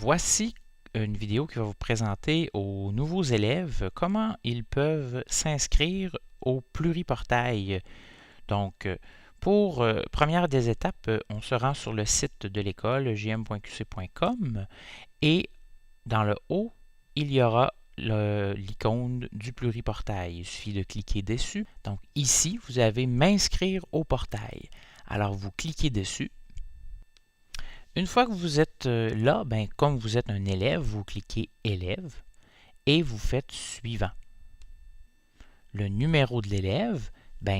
voici une vidéo qui va vous présenter aux nouveaux élèves comment ils peuvent s'inscrire au pluriportail. Donc, pour première des étapes, on se rend sur le site de l'école, jm.qc.com, et dans le haut, il y aura l'icône du pluriportail. Il suffit de cliquer dessus. Donc ici, vous avez m'inscrire au portail. Alors vous cliquez dessus. Une fois que vous êtes là, comme vous êtes un élève, vous cliquez élève et vous faites suivant. Le numéro de l'élève,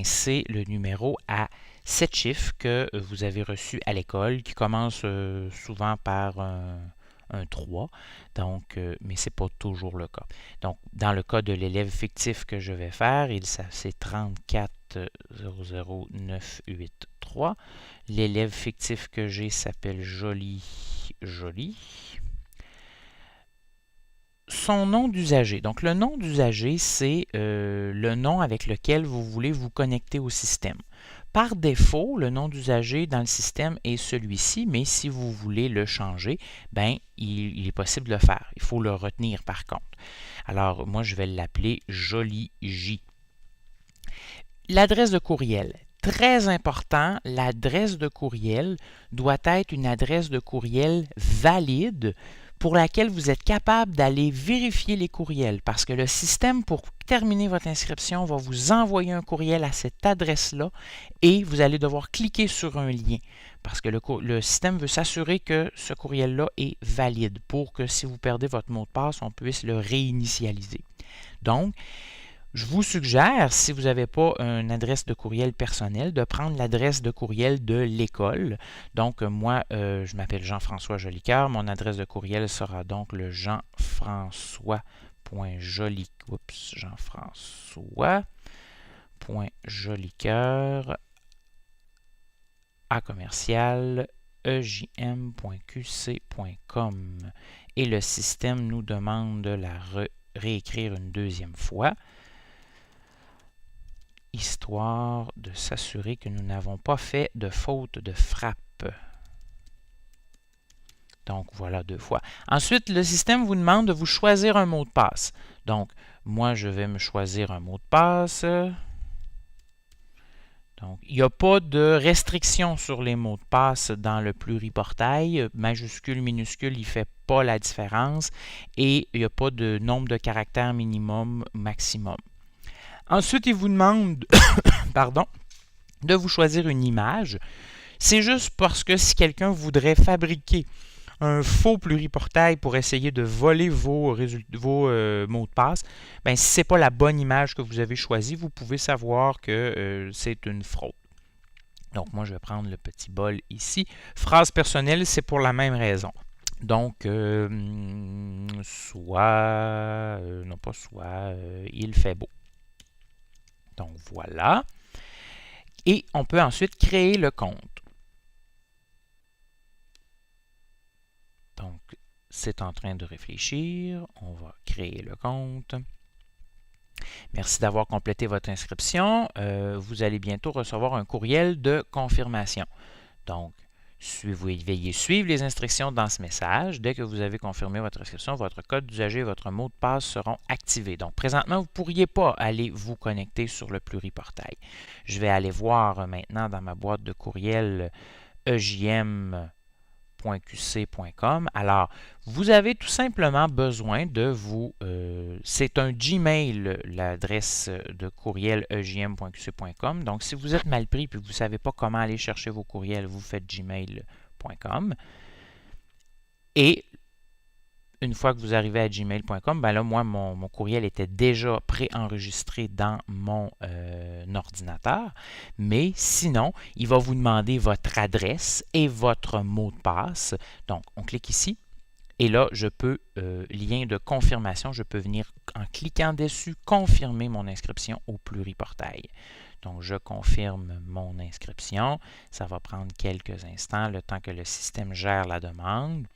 c'est le numéro à 7 chiffres que vous avez reçu à l'école, qui commence souvent par un 3, donc, mais ce n'est pas toujours le cas. Donc, dans le cas de l'élève fictif que je vais faire, c'est 3400983. L'élève fictif que j'ai s'appelle Jolie. Son nom d'usager. Donc, le nom d'usager, c'est le nom avec lequel vous voulez vous connecter au système. Par défaut, le nom d'usager dans le système est celui-ci, mais si vous voulez le changer, il est possible de le faire. Il faut le retenir par contre. Alors, moi, je vais l'appeler Jolie J. L'adresse de courriel. Très important, l'adresse de courriel doit être une adresse de courriel valide pour laquelle vous êtes capable d'aller vérifier les courriels parce que le système, pour terminer votre inscription, va vous envoyer un courriel à cette adresse-là et vous allez devoir cliquer sur un lien parce que le système veut s'assurer que ce courriel-là est valide pour que si vous perdez votre mot de passe, on puisse le réinitialiser. Donc, je vous suggère, si vous n'avez pas une adresse de courriel personnelle, de prendre l'adresse de courriel de l'école. Donc, moi, je m'appelle Jean-François Jolicoeur. Mon adresse de courriel sera donc le jean-françois.jolicoeur @ejm.qc.com. Et le système nous demande de la réécrire une deuxième fois, histoire de s'assurer que nous n'avons pas fait de faute de frappe. Donc, voilà 2 fois. Ensuite, le système vous demande de vous choisir un mot de passe. Donc, moi, je vais me choisir un mot de passe. Donc, il n'y a pas de restriction sur les mots de passe dans le pluriportail. Majuscule, minuscule, il ne fait pas la différence. Et il n'y a pas de nombre de caractères minimum, maximum. Ensuite, il vous demande de vous choisir une image. C'est juste parce que si quelqu'un voudrait fabriquer un faux pluriportail pour essayer de voler vos mots de passe, si ce n'est pas la bonne image que vous avez choisie, vous pouvez savoir que c'est une fraude. Donc, moi, je vais prendre le petit bol ici. Phrase personnelle, c'est pour la même raison. Donc, il fait beau. Donc, voilà. Et on peut ensuite créer le compte. Donc, c'est en train de réfléchir. On va créer le compte. Merci d'avoir complété votre inscription. Vous allez bientôt recevoir un courriel de confirmation. Donc, veuillez suivre les instructions dans ce message. Dès que vous avez confirmé votre inscription, votre code d'usager et votre mot de passe seront activés. Donc, présentement, vous ne pourriez pas aller vous connecter sur le pluriportail. Je vais aller voir maintenant dans ma boîte de courriel ejm.qc.com. Alors, vous avez tout simplement besoin de vous... c'est un Gmail, l'adresse de courriel ejm.qc.com. Donc, si vous êtes mal pris et que vous ne savez pas comment aller chercher vos courriels, vous faites gmail.com. Et une fois que vous arrivez à gmail.com, là, moi, mon courriel était déjà préenregistré dans mon ordinateur. Mais sinon, il va vous demander votre adresse et votre mot de passe. Donc, on clique ici. Et là, je peux, lien de confirmation, je peux venir, en cliquant dessus, confirmer mon inscription au pluriportail. Donc, je confirme mon inscription. Ça va prendre quelques instants, le temps que le système gère la demande.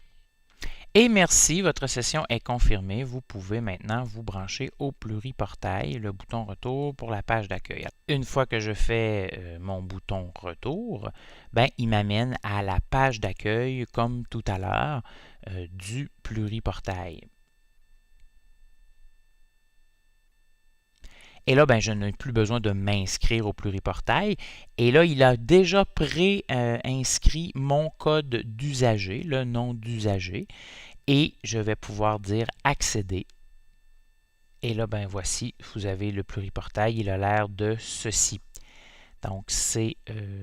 Et merci, votre session est confirmée. Vous pouvez maintenant vous brancher au pluriportail, le bouton retour pour la page d'accueil. Une fois que je fais mon bouton retour, ben, il m'amène à la page d'accueil comme tout à l'heure du pluriportail. Et là, ben, je n'ai plus besoin de m'inscrire au pluriportail. Et là, il a déjà pré-inscrit mon code d'usager, le nom d'usager. Et je vais pouvoir dire accéder. Et là, ben voici, vous avez le pluriportail, il a l'air de ceci. Donc, c'est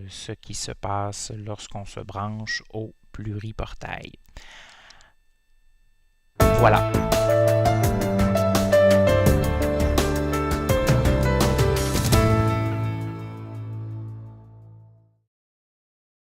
ce qui se passe lorsqu'on se branche au pluriportail. Voilà.